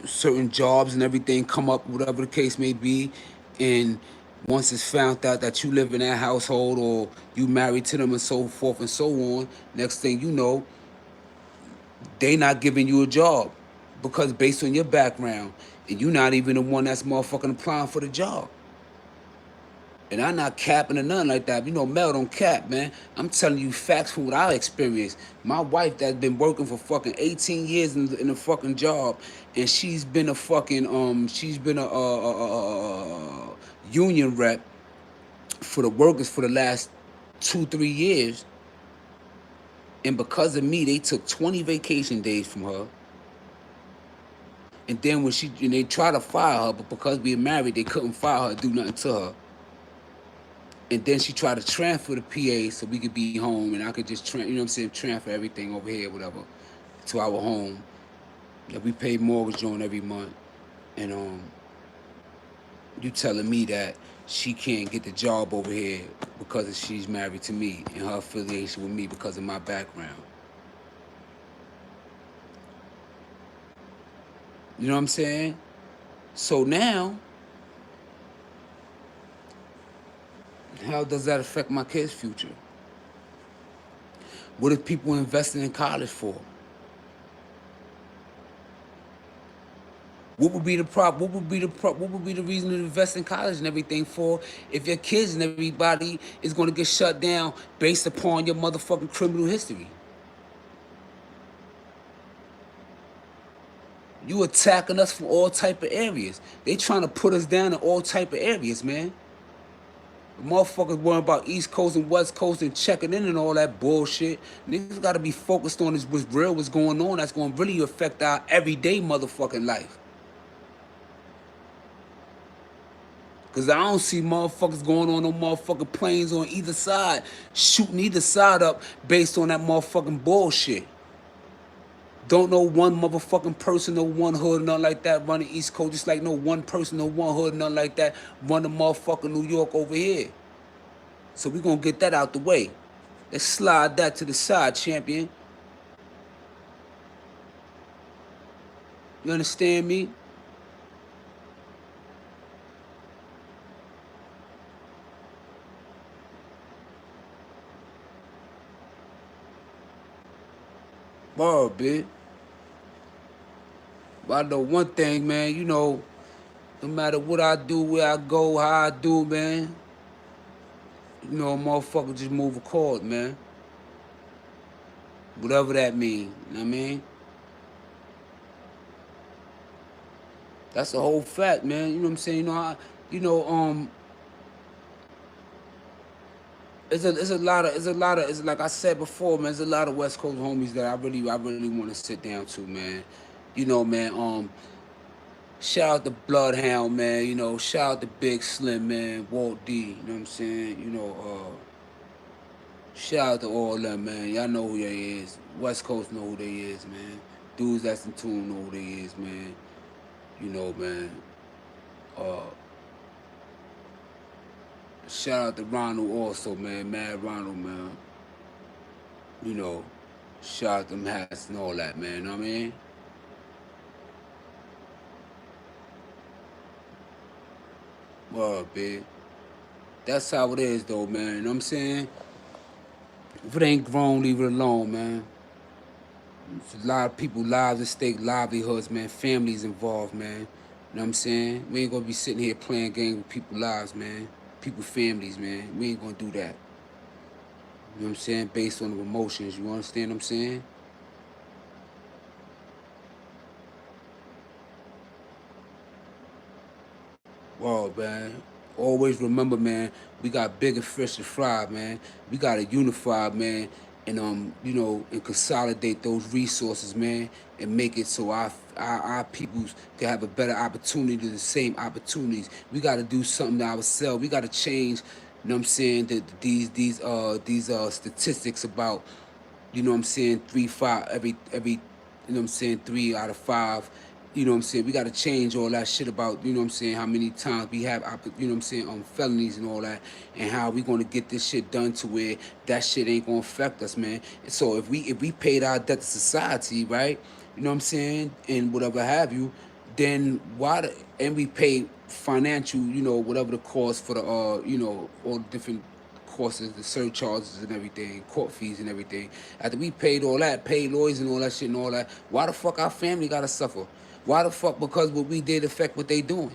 certain jobs and everything come up, whatever the case may be, and once it's found out that you live in that household or you married to them and so forth and so on, next thing you know, they not giving you a job because based on your background, and you not even the one that's motherfucking applying for the job. And I'm not capping or nothing like that. You know, Mel don't cap, man. I'm telling you facts from what I experienced. My wife that's been working for fucking 18 years in a fucking job, and she's been a fucking she's been a union rep for the workers for the last 2-3 years. And because of me, they took 20 vacation days from her. And then and they tried to fire her, but because we were married, they couldn't fire her, do nothing to her. And then she tried to transfer the PA so we could be home, and I could just you know what I'm saying, transfer everything over here, whatever, to our home that we pay mortgage on every month. And you telling me that she can't get the job over here because she's married to me and her affiliation with me because of my background. You know what I'm saying? So now, how does that affect my kids' future? What if people investing in college for? What would be the what would be the reason to invest in college and everything for if your kids and everybody is going to get shut down based upon your motherfucking criminal history? You attacking us from all type of areas. They trying to put us down in all type of areas, man. The motherfuckers worrying about East Coast and West Coast and checking in and all that bullshit. Niggas got to be focused on what's real, what's going on. That's going to really affect our everyday motherfucking life. Cause I don't see motherfuckers going on no motherfucking planes on either side, shooting either side up based on that motherfucking bullshit. Don't know one motherfucking person, no one hood, nothing like that run the East Coast, just like no one person, no one hood, nothing like that run the motherfucking New York over here. So we gonna get that out the way. Let's slide that to the side, champion. You understand me? Word, bitch. But I know one thing, man, you know, no matter what I do, where I go, how I do, man, you know, motherfucker just move a chord, man. Whatever that mean, you know what I mean? That's the whole fact, man. You know what I'm saying? You know, It's like I said before, man. There's a lot of West Coast homies that I really want to sit down to, man. You know, man. Shout out to Bloodhound, man. You know, shout out to Big Slim, man. Walt D. You know what I'm saying? You know, shout out to all them, man. Y'all know who they is. West Coast know who they is, man. Dudes that's in tune know who they is, man. You know, man. Uh, Shout out to Ronald also, man. Mad Ronald, man. You know, shout out them hats and all that, man. You know what I mean? Well, big. That's how it is, though, man. You know what I'm saying? If it ain't grown, leave it alone, man. There's a lot of people, lives at stake, livelihoods, man. Families involved, man. You know what I'm saying? We ain't gonna be sitting here playing games with people's lives, man. People, families, man. We ain't gonna do that. You know what I'm saying? Based on the emotions. You understand what I'm saying? Well, man, always remember, man, we got bigger fish to fry, man. We gotta unify, man, and and consolidate those resources, man, and make it so our peoples can have a better opportunity, the same opportunities. We gotta do something to ourselves. We gotta change, you know what I'm saying, these statistics about, you know what I'm saying, 3 5 every you know what I'm saying, 3 out of 5. You know what I'm saying? We gotta change all that shit about, you know what I'm saying, how many times we have you know what I'm saying, felonies and all that, and how we gonna get this shit done to where that shit ain't gonna affect us, man. So if we paid our debt to society, right, you know what I'm saying, and whatever have you, then and we pay financial, whatever the cost for the all the different courses, the surcharges and everything, court fees and everything. After we paid all that, paid lawyers and all that shit and all that, why the fuck our family gotta suffer? Why the fuck? Because what we did affect what they doing.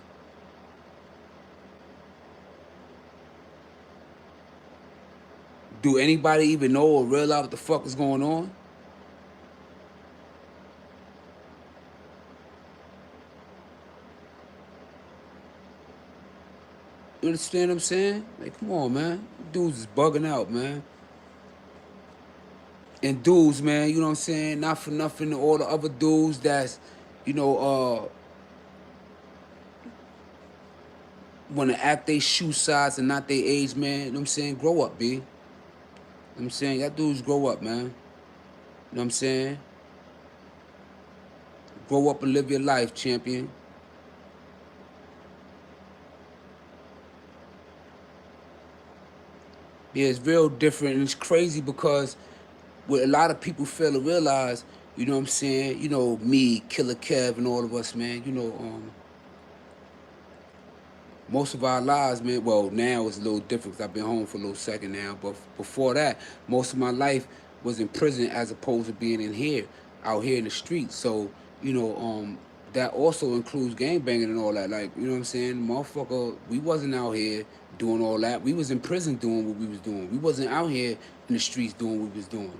Do anybody even know or realize what the fuck is going on? You understand what I'm saying? Like, come on, man. Dudes is bugging out, man. And dudes, man, you know what I'm saying? Not for nothing, all the other dudes that's, you know, want to act they shoe size and not their age, man. You know what I'm saying? Grow up, B. You know what I'm saying? Y'all dudes grow up, man. You know what I'm saying? Grow up and live your life, champion. Yeah, it's real different, and it's crazy because what a lot of people fail to realize, you know what I'm saying? Me, Killer Kev, and all of us, man. Most of our lives, man. Well, now it's a little different because I've been home for a little second now. But before that, most of my life was in prison as opposed to being in here, out here in the streets. So you know, that also includes gang banging and all that. Like, you know what I'm saying, motherfucker. We wasn't out here doing all that. We was in prison doing what we was doing. We wasn't out here in the streets doing what we was doing.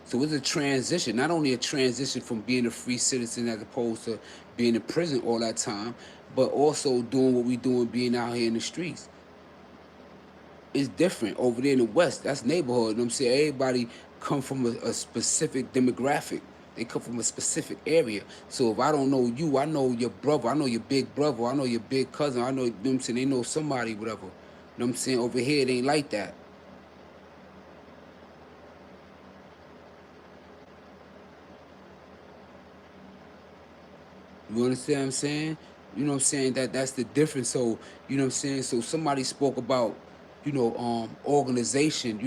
So it's a transition, not only a transition from being a free citizen as opposed to being in prison all that time, but also doing what we doing, being out here in the streets. It's different over there in the West. That's neighborhood. You know what I'm saying? Everybody come from a specific demographic. They come from a specific area. So if I don't know you, I know your brother, I know your big brother, I know your big cousin, I know, you know what I'm saying, they know somebody, whatever. You know what I'm saying? Over here, it ain't like that. You understand what I'm saying? You know what I'm saying? That's the difference. So, you know what I'm saying? So somebody spoke about, organization,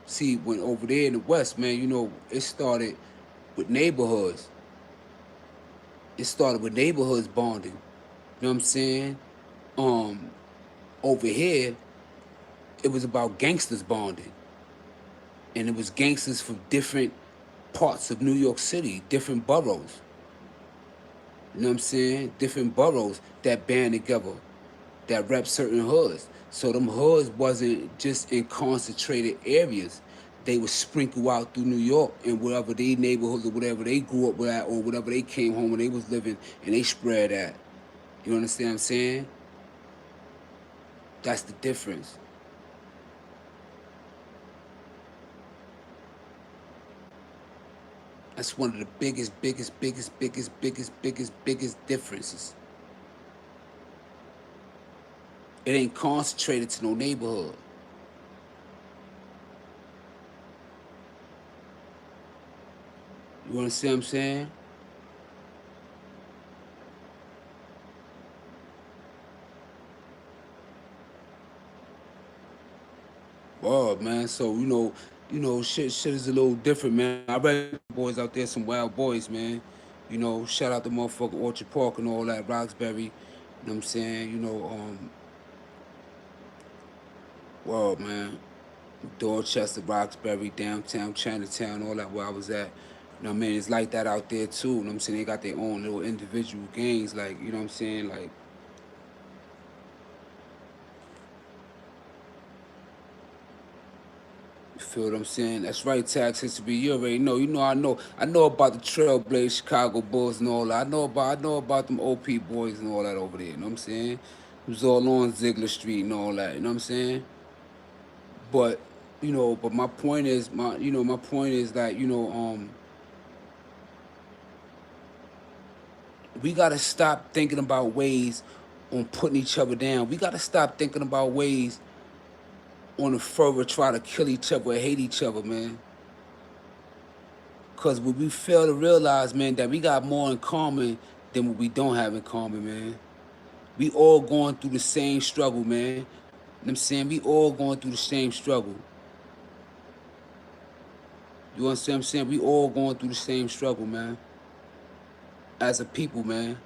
see, when over there in the West, man, it started with neighborhoods. It started with neighborhoods bonding. You know what I'm saying? Um, Over here, it was about gangsters bonding. And it was gangsters from different parts of New York City, different boroughs. You know what I'm saying? Different boroughs that band together, that rep certain hoods. So them hoods wasn't just in concentrated areas. They were sprinkled out through New York and whatever they neighborhoods or whatever they grew up with at or whatever they came home when they was living and they spread at. You understand what I'm saying? That's the difference. That's one of the biggest differences. It ain't concentrated to no neighborhood. You understand what I'm saying? Wow, man. So shit is a little different, man. I read boys out there, some wild boys, man. Shout out to motherfucking Orchard Park and all that, Roxbury. You know what I'm saying? Wow, man. Dorchester, Roxbury, downtown, Chinatown, all that where I was at. You know what I mean? It's like that out there too. You know what I'm saying? They got their own little individual gangs, like, you know what I'm saying? Like, you feel what I'm saying? That's right, tax history. You already know. I know about the Trailblaze, Chicago Bulls and all that. I know about them OP boys and all that over there. You know what I'm saying? It was all on Ziegler Street and all that. You know what I'm saying? But but my point is, my point is that we gotta stop thinking about ways on putting each other down. We gotta stop thinking about ways on the further try to kill each other or hate each other, man. Cause what we fail to realize, man, that we got more in common than what we don't have in common, man. We all going through the same struggle, man. You know what I'm saying? We all going through the same struggle. You understand what I'm saying? We all going through the same struggle, man. As a people, man.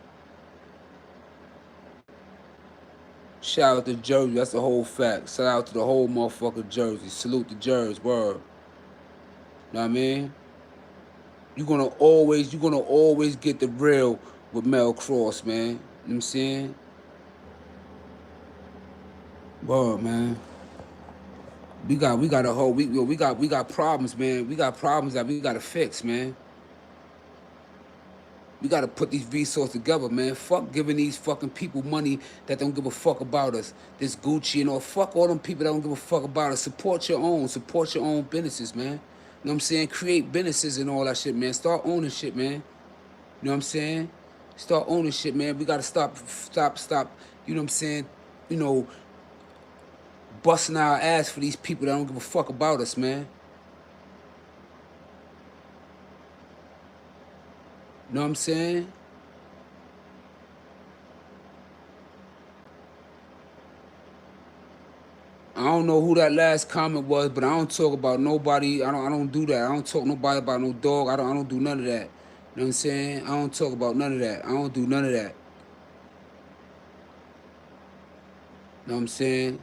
Shout out to Jersey, that's the whole fact. Shout out to the whole motherfucker Jersey. Salute the Jersey, word. Know what I mean? You're gonna always get the real with Mel Kross, man. You know what I'm saying? Word, man. We got a whole we got problems, man. We got problems that we gotta fix, man. We gotta put these resources together, man. Fuck giving these fucking people money that don't give a fuck about us. This Gucci and all. Fuck all them people that don't give a fuck about us. Support your own. Support your own businesses, man. You know what I'm saying? Create businesses and all that shit, man. Start owning shit, man. You know what I'm saying? Start owning shit, man. We gotta stop. You know what I'm saying? You know, busting our ass for these people that don't give a fuck about us, man. You know what I'm saying? I don't know who that last comment was, but I don't talk about nobody. I don't do that. I don't talk nobody about no dog. I don't do none of that. You know what I'm saying? I don't talk about none of that. I don't do none of that. You know what I'm saying?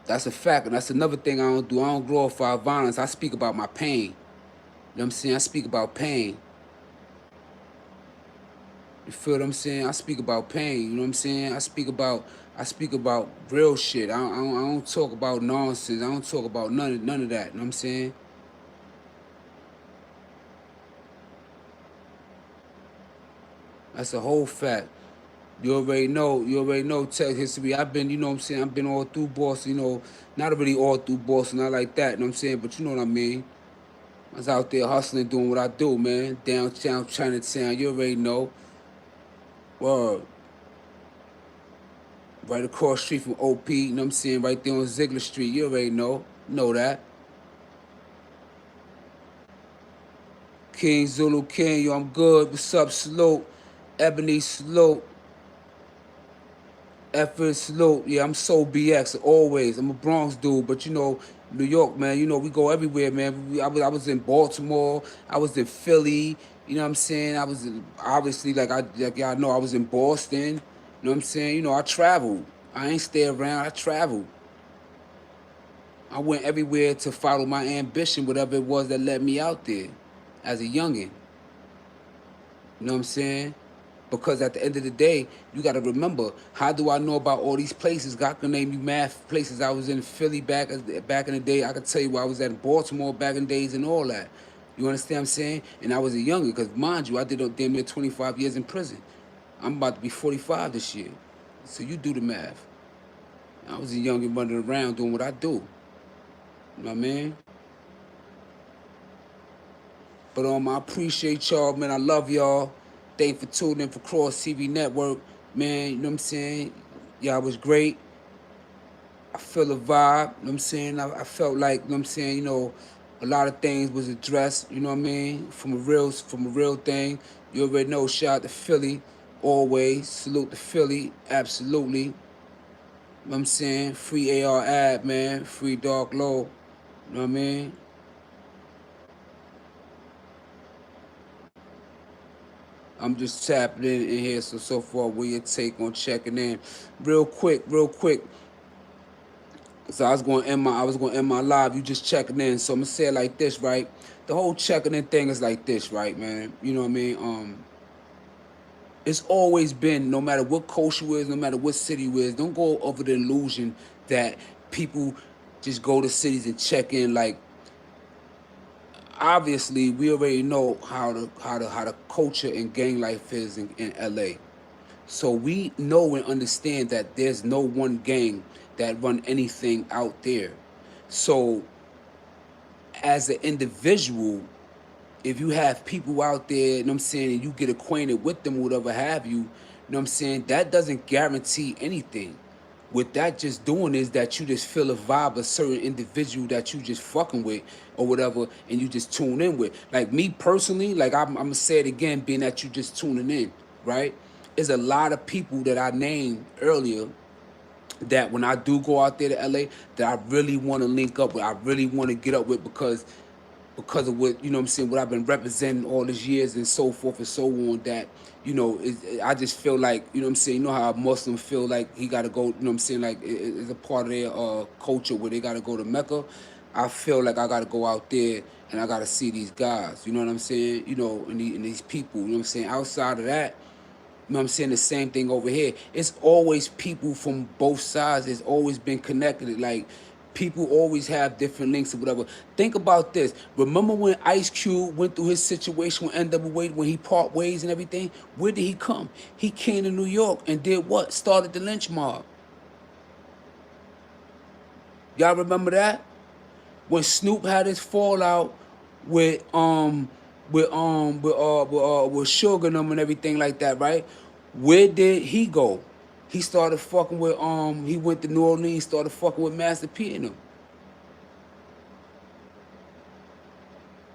That's a fact, and that's another thing I don't do. I don't glorify violence. I speak about my pain. You know what I'm saying? I speak about pain. You feel what I'm saying? I speak about pain. You know what I'm saying? I speak about real shit. I don't talk about nonsense. I don't talk about none of that. You know what I'm saying? That's a whole fact. You already know. You already know tech history. I've been, you know what I'm saying? I've been all through Boston. Not really all through Boston. Not like that. You know what I'm saying? But you know what I mean. I was out there hustling, doing what I do, man. Downtown Chinatown. You already know. Word. Right across the street from OP. You know what I'm saying? Right there on Ziegler Street. You already know. Know that. King Zulu King. Yo, I'm good. What's up? Salute. Ebony Salute. Effort, salute. Yeah, I'm so BX always. I'm a Bronx dude, but New York, man. We go everywhere, man. I was in Baltimore. I was in Philly. You know what I'm saying? I was obviously like y'all know I was in Boston. You know what I'm saying? I traveled. I ain't stay around. I traveled. I went everywhere to follow my ambition, whatever it was that led me out there, as a youngin'. You know what I'm saying? Because at the end of the day, you got to remember, how do I know about all these places? God can name you math places. I was in Philly back in the day. I could tell you where I was at Baltimore back in the days and all that. You understand what I'm saying? And I was a younger, because mind you, I did damn near 25 years in prison. I'm about to be 45 this year. So you do the math. I was a youngin' running around doing what I do. You know what I mean? But I appreciate y'all, man. I love y'all. Thanks for tuning in for Kross TV Network. Man, you know what I'm saying? Y'all was great. I feel a vibe, you know what I'm saying? I felt like, you know what I'm saying, a lot of things was addressed, you know what I mean? From a real thing. You already know, shout out to Philly, always. Salute to Philly, absolutely. You know what I'm saying? Free AR ad, man. Free Dark Low. You know what I mean? I'm just tapping in here, so far. What your take on checking in? Real quick. So I was gonna end my live. You just checking in. So I'm gonna say it like this, right? The whole checking in thing is like this, right, man? You know what I mean? It's always been, no matter what culture you is, no matter what city you is, don't go over the illusion that people just go to cities and check in. Like, obviously, we already know how the culture and gang life is in LA. So we know and understand that there's no one gang that run anything out there. So as an individual, if you have people out there, you know what I'm saying, and you get acquainted with them, whatever have you, you know what I'm saying, that doesn't guarantee anything. What that just doing is that you just feel a vibe of a certain individual that you just fucking with or whatever, and you just tune in with. Like me personally, like I'm gonna say it again, being that you just tuning in, right? There's a lot of people that I named earlier that when I do go out there to LA, that I really want to link up with, I really want to get up with because of what, you know what I'm saying, what I've been representing all these years and so forth and so on, that, I just feel like, you know what I'm saying, you know how a Muslim feel like he got to go, you know what I'm saying, like it's a part of their culture where they got to go to Mecca. I feel like I got to go out there and I got to see these guys, you know what I'm saying, and these people, you know what I'm saying, outside of that, you know what I'm saying? The same thing over here. It's always people from both sides. It's always been connected. Like, people always have different links or whatever. Think about this. Remember when Ice Cube went through his situation with NWA when he part ways and everything? Where did he come? He came to New York and did what? Started the lynch mob. Y'all remember that? When Snoop had his fallout with with Sugar and them and everything like that, right? Where did he go? He started fucking with he went to New Orleans, started fucking with Master P and them.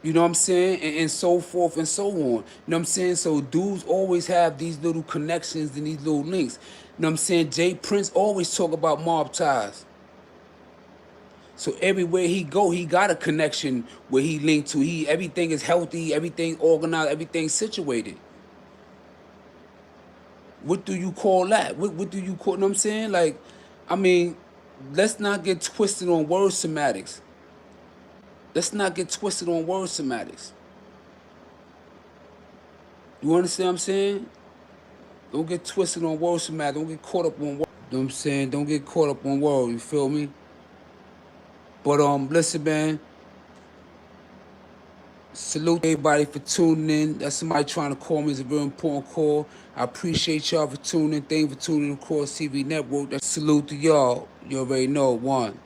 You know what I'm saying? And so forth and so on. You know what I'm saying? So dudes always have these little connections and these little links. You know what I'm saying? Jay Prince always talk about mob ties. So everywhere he go, he got a connection where he linked to. Everything is healthy, everything organized, everything situated. What do you call that? What do you call, you know what I'm saying? Like, I mean, let's not get twisted on word semantics. Let's not get twisted on word semantics. You understand what I'm saying? Don't get twisted on word semantics. Don't get caught up on word. You know what I'm saying? Don't get caught up on word, you feel me? But listen, man. Salute everybody for tuning in. That's somebody trying to call me. It's a very important call. I appreciate y'all for tuning in. Thank you for tuning in to Kross TV Network. That's salute to y'all. You already know. One.